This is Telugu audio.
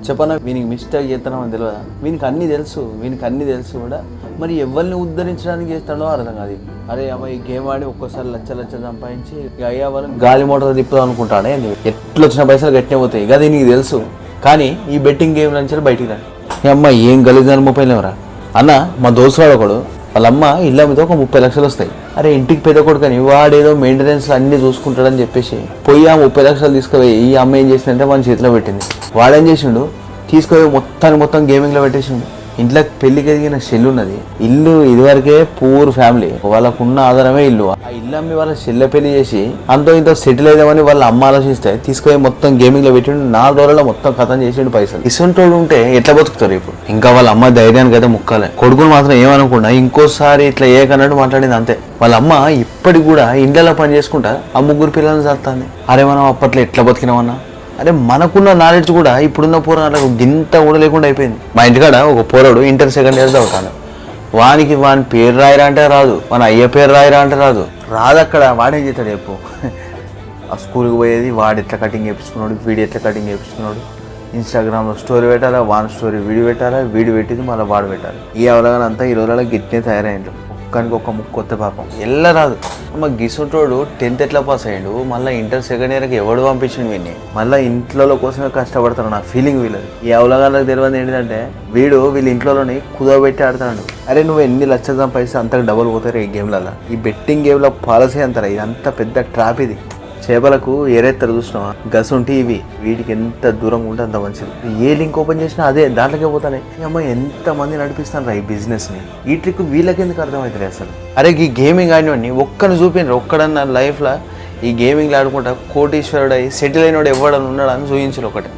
చెప్పనా వీనికి మిస్టేక్ చేస్తానని తెలియదా? వీనికి అన్నీ తెలుసు కూడా మరి ఎవరిని ఉద్ధరించడానికి చేస్తాడో అర్థం కాదు. అరే అమ్మ ఈ గేమ్ ఆడి ఒక్కోసారి లచ్చ సంపాదించి అయ్యా వాళ్ళు గాలి మోటార్ తిప్పుదాం అనుకుంటాడే. ఎట్లా వచ్చిన పైసలు గట్టినే పోతాయి కదా నీకు తెలుసు. కానీ ఈ బెట్టింగ్ గేమ్ నుంచి బయటికి రా. అమ్మ ఏం గలీజు ముప్పైలేవరా అన్న. మా దోస్తువాడు ఒకడు వాళ్ళ అమ్మ ఇళ్ళ మీద ఒక 30 లక్షలు వస్తాయి. అరే ఇంటికి పెద్ద కొడుకని వాడేదో మెయింటెనెన్స్ అన్ని చూసుకుంటాడని చెప్పేసి పోయి ఆ 30 లక్షలు తీసుకుపోయి ఈ అమ్మ ఏం చేసిందంటే మన చేతిలో పెట్టింది. వాడేం చేసిండు, తీసుకుపోయి మొత్తం గేమింగ్లో పెట్టేసిండు. ఇంట్లో పెళ్లికి ఎదిగిన షెల్ ఉన్నది. ఇల్లు ఇదివరకే పూర్ ఫ్యామిలీ, వాళ్ళకున్న ఆధారమే ఇల్లు. ఆ ఇల్లు అమ్మి వాళ్ళ షెల్ల పెళ్లి చేసి అంతో ఇంత సెటిల్ అయిదామని వాళ్ళ అమ్మ ఆలోచిస్తే తీసుకుపోయి మొత్తం గేమింగ్ లో పెట్టిండు. 4 రోజుల్లో మొత్తం కథం చేసిండు పైసలు. ఇసుంటోడు ఉంటే ఎట్లా బతుకుతారు ఇప్పుడు? ఇంకా వాళ్ళ అమ్మ ధైర్యానికి అయితే ముక్కాలే. కొడుకులు మాత్రం ఏమనుకుండా ఇంకోసారి ఇట్లా ఏకన్నట్టు మాట్లాడింది అంతే. వాళ్ళ అమ్మ ఇప్పటికి కూడా ఇండ్లలో పని చేసుకుంటా ఆ 3 పిల్లల్ని చదువుతుంది. అరే మనం అప్పట్లో ఎట్లా బతికినామన్నా. అరే మనకున్న నాలెడ్జ్ కూడా ఇప్పుడున్న పోరాళ్ళకు గింత కూడా లేకుండా అయిపోయింది. మా ఇంటికాడ ఒక పోరాడు ఇంటర్ సెకండ్ ఇయర్ చదువుతాను. వాని పేరు రాయరా అంటే రాదు, మన అయ్య పేరు రాయరా అంటే రాదు. అక్కడ వాడేం చేస్తాడు చెప్పు. ఆ స్కూల్కి పోయేది వాడు ఎట్లా కటింగ్ చేయించుకున్నాడు, వీడియో ఎట్లా కటింగ్ చేయించుకున్నాడు. ఇన్స్టాగ్రామ్లో స్టోరీ పెట్టాలా, వాన్ స్టోరీ వీడియో పెట్టాలా, వీడియో పెట్టింది మళ్ళీ వాడు పెట్టాలి. ఈ అవగాహనంతా ఈ రోజులలో గిట్నే తయారైండు. ఒక్కనికి ఒక ముక్కు కొత్త పాపం ఎల్ల రాదు. మా గిసుటోడు 10th ఎట్లా పాస్ అయ్యాడు, మళ్ళీ ఇంటర్ సెకండ్ ఇయర్కి ఎవడు పంపించిండు వీడిని. మళ్ళీ ఇంట్లో కోసమే కష్టపడతాడు. నా ఫీలింగ్ వీళ్ళది. ఈ అవగాహనకు తెలియదు ఏంటంటే వీళ్ళ ఇంట్లోని కుదవబెట్టి ఆడుతున్నాడు. అరే నువ్వు ఎన్ని లక్షలు సంపాదిస్తే అంతకు డబుల్ పోతారు ఈ గేమ్లలో. ఈ బెట్టింగ్ గేమ్లో పాలసీ అంటారా, ఇది అంత పెద్ద ట్రాప్. ఇది చేపలకు ఏరేస్తారు చూసినావా, గసుంటి ఇవి వీటికి ఎంత దూరంగా ఉంటే అంత మంచిది. ఏ లింక్ ఓపెన్ చేసినా అదే దాంట్లోకే పోతానే. అమ్మ ఎంతమంది నడిపిస్తాను రా ఈ బిజినెస్ని. ఈ ట్రిక్ వీళ్ళకి ఎందుకు అర్థమవుతుంది అసలు? అరే ఈ గేమింగ్ ఆడినవాడిని ఒక్కని చూపిండ్రు, ఒక్కడన్నా లైఫ్లో ఈ గేమింగ్లో ఆడుకుంటా కోటీశ్వరుడు అయ్యి సెటిల్ అయినోడు ఎవడని ఉన్నాడని చూపించరు ఒకటి.